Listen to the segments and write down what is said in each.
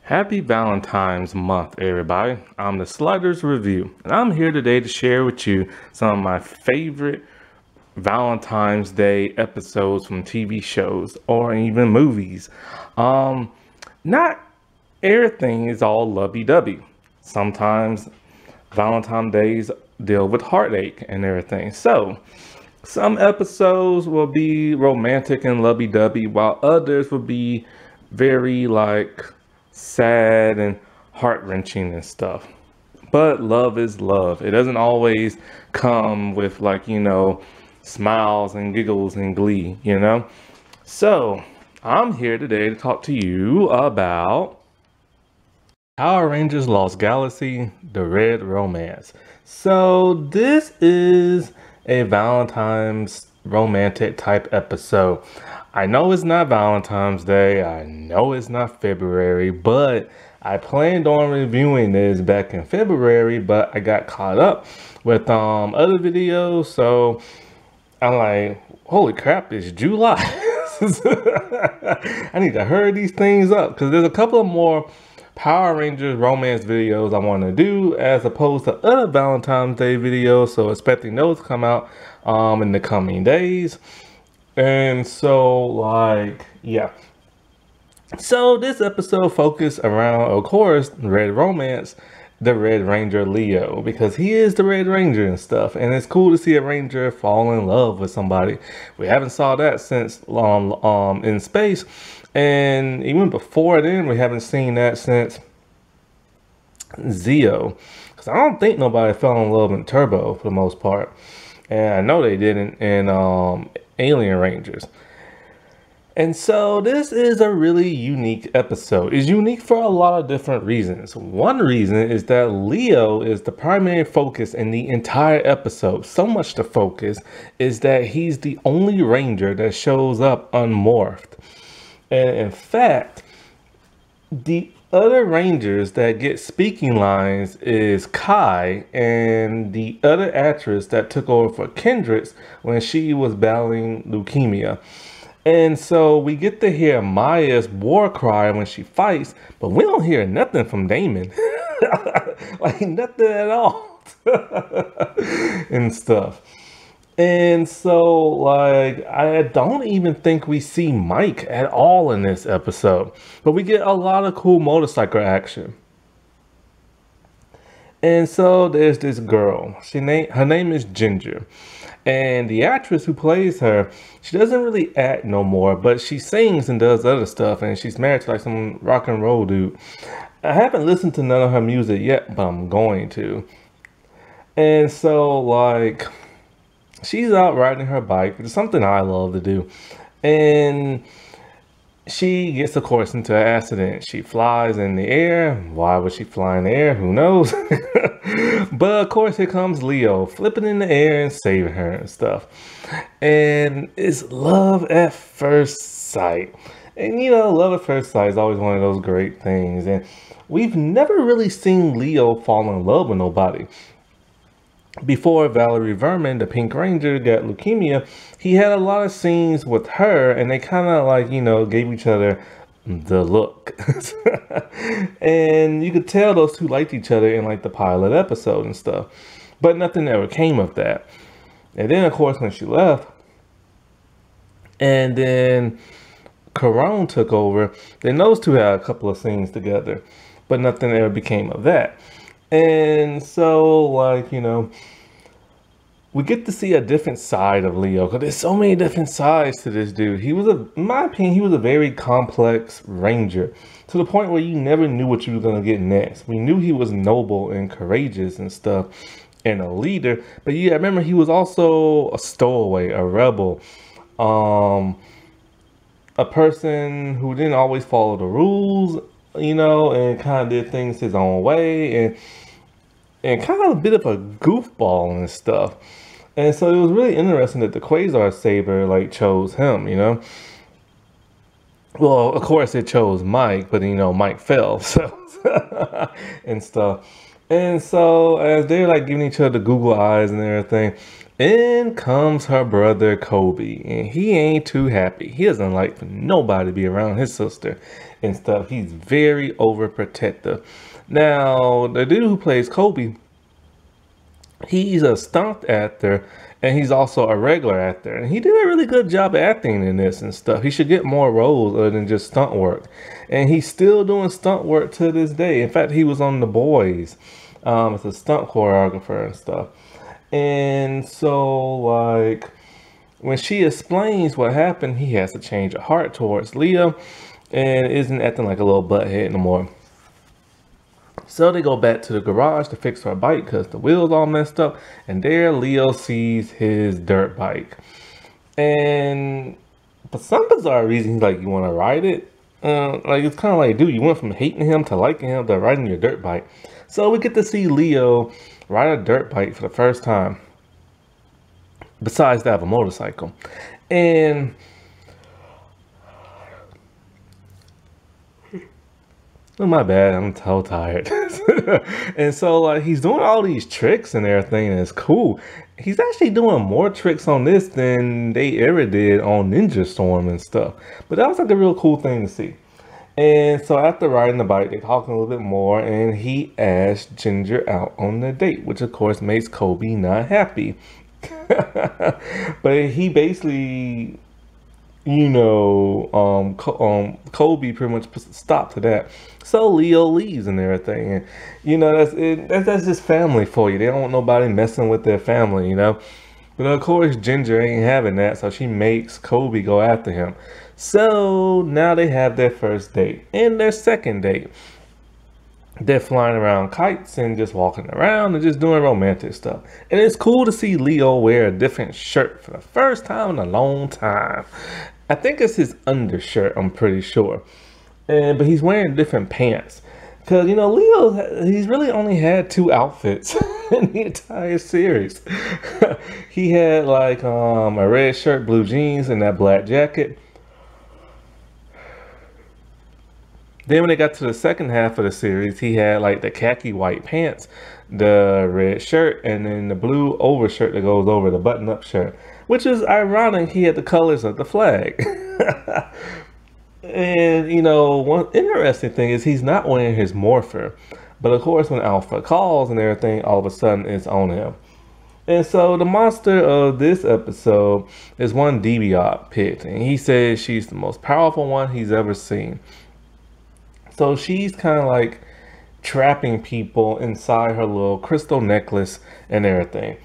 Happy Valentine's month, everybody. I'm the Sliders Review, and I'm here today to share with you some of my favorite Valentine's Day episodes from TV shows or even movies. Not everything is all lovey-dovey. Sometimes Valentine's Days deal with heartache and everything. So, some episodes will be romantic and lovey-dovey, while others will be very sad and heart-wrenching and stuff. But love is love. It doesn't always come with smiles and giggles and glee. So I'm here today to talk to you about Power Rangers Lost Galaxy, The Red Romance. So this is a Valentine's romantic type episode. I know it's not Valentine's Day, I know it's not February, but I planned on reviewing this back in February, but I got caught up with other videos, so I'm like, holy crap, it's July. I need to hurry these things up, because there's a couple of more Power Rangers romance videos I want to do as opposed to other Valentine's Day videos, so expecting those to come out in the coming days. And so yeah. So this episode focused around, of course, Red Romance, the Red Ranger Leo, because he is the Red Ranger and stuff. And it's cool to see a Ranger fall in love with somebody. We haven't saw that since in space. And even before then, we haven't seen that since Zeo. Because I don't think nobody fell in love in Turbo for the most part. And I know they didn't in Alien Rangers. And so this is a really unique episode. It's unique for a lot of different reasons. One reason is that Leo is the primary focus in the entire episode. So much to focus is that he's the only Ranger that shows up unmorphed. And in fact, the other Rangers that get speaking lines is Kai and the other actress that took over for Kendricks when she was battling leukemia. And so we get to hear Maya's war cry when she fights, but we don't hear nothing from Damon. Like nothing at all. And stuff. And so, I don't even think we see Mike at all in this episode. But we get a lot of cool motorcycle action. And so, there's this girl. Her name is Ginger. And the actress who plays her, she doesn't really act no more. But she sings and does other stuff. And she's married to, some rock and roll dude. I haven't listened to none of her music yet, but I'm going to. And so, she's out riding her bike. It's something I love to do. And she gets, of course, into an accident. She flies in the air. Why would she fly in the air? Who knows? But, of course, here comes Leo flipping in the air and saving her and stuff. And it's love at first sight. And, love at first sight is always one of those great things. And we've never really seen Leo fall in love with nobody. Before Valerie Verman, the Pink Ranger, got leukemia, he had a lot of scenes with her, and they kind of gave each other the look. And you could tell those two liked each other in the pilot episode and stuff. But nothing ever came of that. And then, of course, when she left, and then Corone took over, then those two had a couple of scenes together. But nothing ever became of that. And so, we get to see a different side of Leo, because there's so many different sides to this dude. In my opinion, he was a very complex Ranger, to the point where you never knew what you were going to get next. We knew he was noble and courageous and stuff, and a leader, but yeah, I remember he was also a stowaway, a rebel, a person who didn't always follow the rules, and kind of did things his own way, and kind of a bit of a goofball and stuff. And so it was really interesting that the Quasar Saber chose him, Well, of course it chose Mike, but Mike fell, so and stuff. And so as they're like giving each other Google eyes and everything, in comes her brother Kobe, and he ain't too happy. He doesn't like for nobody to be around his sister and stuff. He's very overprotective. Now, the dude who plays Kobe, he's a stunt actor and he's also a regular actor, and he did a really good job acting in this and stuff. He should get more roles other than just stunt work, and he's still doing stunt work to this day. In fact, he was on The Boys as a stunt choreographer and stuff. And so like when she explains what happened, he has to change her heart towards Leah and isn't acting like a little butthead no more. So they go back to the garage to fix her bike because the wheel's all messed up. And there Leo sees his dirt bike. And for some bizarre reason, he's like, you want to ride it? Like, it's kind of like, dude, you went from hating him to liking him to riding your dirt bike. So we get to see Leo ride a dirt bike for the first time. Besides to have a motorcycle. And oh, my bad, I'm so tired. And so like he's doing all these tricks and everything, and it's cool. He's actually doing more tricks on this than they ever did on Ninja Storm and stuff. But that was like a real cool thing to see. And so after riding the bike, they're talking a little bit more, and he asked Ginger out on the date, which of course makes Kobe not happy. But he basically, Kobe pretty much stopped to that. So Leo leaves and everything, and that's just family for you. They don't want nobody messing with their family, But of course, Ginger ain't having that, so she makes Kobe go after him. So now they have their first date and their second date. They're flying around kites and just walking around and just doing romantic stuff. And it's cool to see Leo wear a different shirt for the first time in a long time. I think it's his undershirt, I'm pretty sure. But he's wearing different pants. Because, Leo, he's really only had 2 outfits in the entire series. He had like a red shirt, blue jeans, and that black jacket. Then when they got to the second half of the series, he had like the khaki white pants, the red shirt, and then the blue overshirt that goes over the button-up shirt, which is ironic. He had the colors of the flag. And, one interesting thing is he's not wearing his morpher. But of course, when Alpha calls and everything, all of a sudden it's on him. And so the monster of this episode is one Deviant picked, and he says she's the most powerful one he's ever seen. So she's kind of like trapping people inside her little crystal necklace and everything.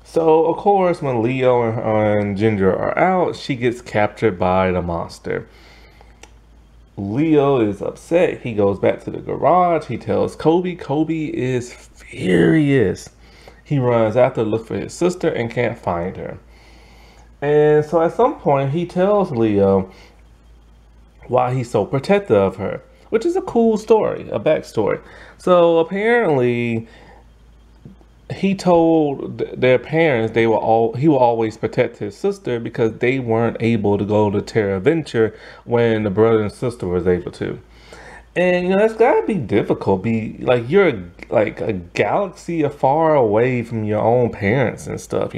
So of course, when Leo and Ginger are out, she gets captured by the monster. Leo is upset. He goes back to the garage. He tells Kobe. Kobe is furious. He runs after to look for his sister and can't find her. And so at some point, he tells Leo why he's so protective of her, which is a cool story, a backstory. So apparently, he told their parents he will always protect his sister because they weren't able to go to Terra Venture when the brother and sister was able to. And that's gotta be difficult. You're like a galaxy far away from your own parents and stuff.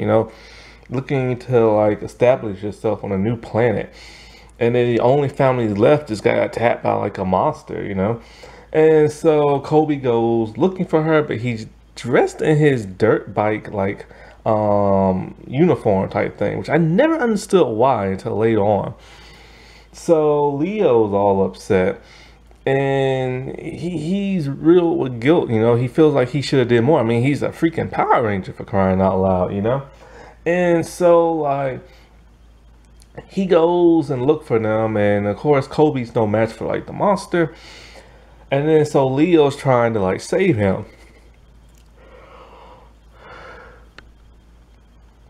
Looking to like establish yourself on a new planet. And then the only family left just got attacked by like a monster, And so Kobe goes looking for her, but he's dressed in his dirt bike like uniform type thing, which I never understood why until later on. So Leo's all upset, and he's real with guilt. He feels like he should have did more. I mean, he's a freaking Power Ranger, for crying out loud, And so like he goes and look for them, and of course Kobe's no match for like the monster. And then so Leo's trying to like save him,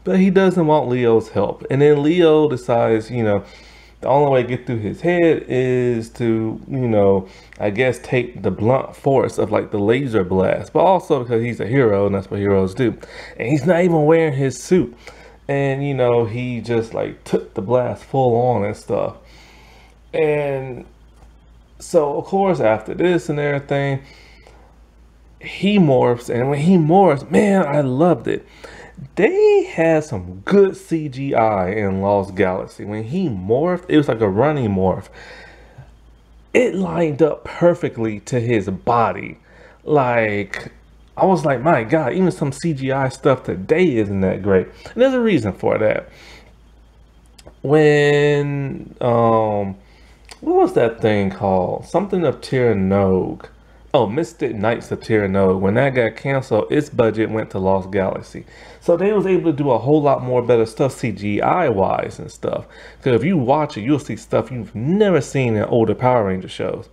but he doesn't want Leo's help. And then Leo decides, the only way to get through his head is to, I guess take the blunt force of like the laser blast, but also because he's a hero and that's what heroes do. And he's not even wearing his suit. And, he just like took the blast full on and stuff. And so, of course, after this and everything, he morphs, and when he morphs, man, I loved it. They had some good CGI in Lost Galaxy. When he morphed, it was like a running morph. It lined up perfectly to his body. Like, I was like, my God, even some CGI stuff today isn't that great. And there's a reason for that. When, what was that thing called? Something of Tir Nog. Oh, Mystic Knights of Tir Nog. When that got canceled, its budget went to Lost Galaxy. So they was able to do a whole lot more better stuff CGI wise and stuff. Because if you watch it, you'll see stuff you've never seen in older Power Ranger shows.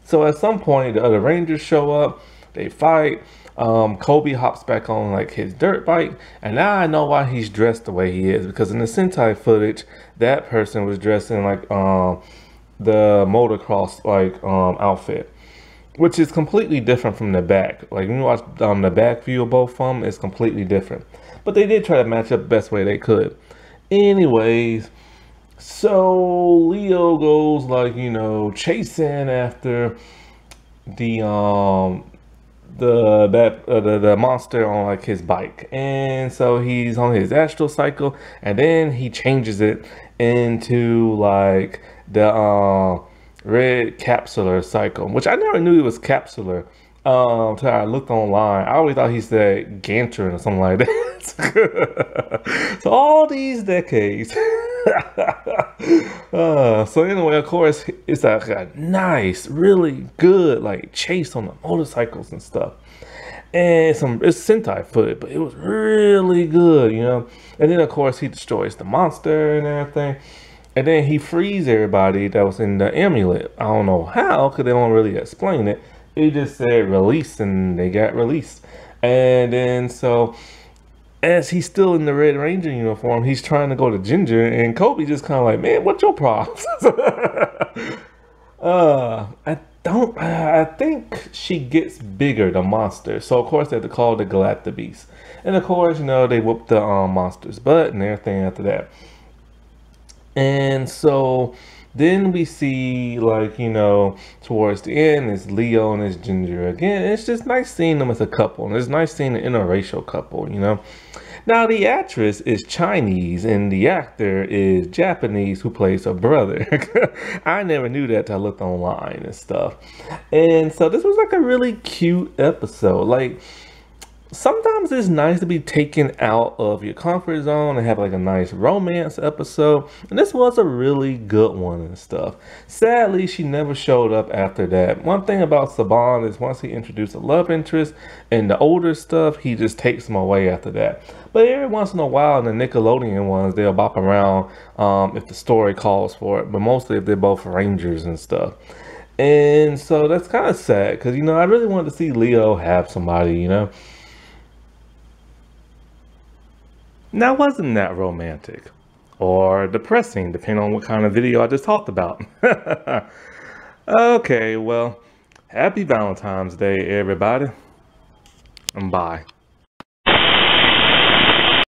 So at some point, the other Rangers show up, they fight. Kobe hops back on like his dirt bike, and now I know why he's dressed the way he is, because in the Sentai footage, that person was dressed in like the motocross like outfit, which is completely different from the back. Like when you watch the back view of both of them, it's completely different. But they did try to match up the best way they could. Anyways, so Leo goes like, you know, chasing after the monster on like his bike, and so he's on his astral cycle, and then he changes it into like the red capsular cycle, which I never knew it was capsular till I looked online. I always thought he said Gantrin or something like that. So all these decades. So anyway, of course, it's like a nice, really good like chase on the motorcycles and stuff. And it's Sentai footage, but it was really good, you know. And then of course he destroys the monster and everything. And then he frees everybody that was in the amulet. I don't know how, because they don't really explain it. It just said release, and they got released. And then so, as he's still in the Red Ranger uniform, he's trying to go to Ginger, and Kobe just kind of like, man, what's your problems? I think she gets bigger, the monster. So of course they have to call the Galactabeast. And of course, you know, they whoop the monster's butt and everything after that. And so then we see, like, you know, towards the end, it's Leo and it's Ginger again. It's just nice seeing them as a couple. And it's nice seeing an interracial couple, you know. Now, the actress is Chinese and the actor is Japanese who plays her brother. I never knew that till I looked online and stuff. And so this was like a really cute episode. Like, sometimes it's nice to be taken out of your comfort zone and have like a nice romance episode, and this was a really good one and stuff. Sadly, she never showed up after that. One thing about Saban is once he introduced a love interest in the older stuff, he just takes them away after that. But every once in a while in the Nickelodeon ones, they'll bop around if the story calls for it, but mostly if they're both Rangers and stuff. And so that's kind of sad, because, you know, I really wanted to see Leo have somebody, you know. Now, wasn't that romantic or depressing, depending on what kind of video I just talked about? Okay, well, happy Valentine's Day, everybody, and bye.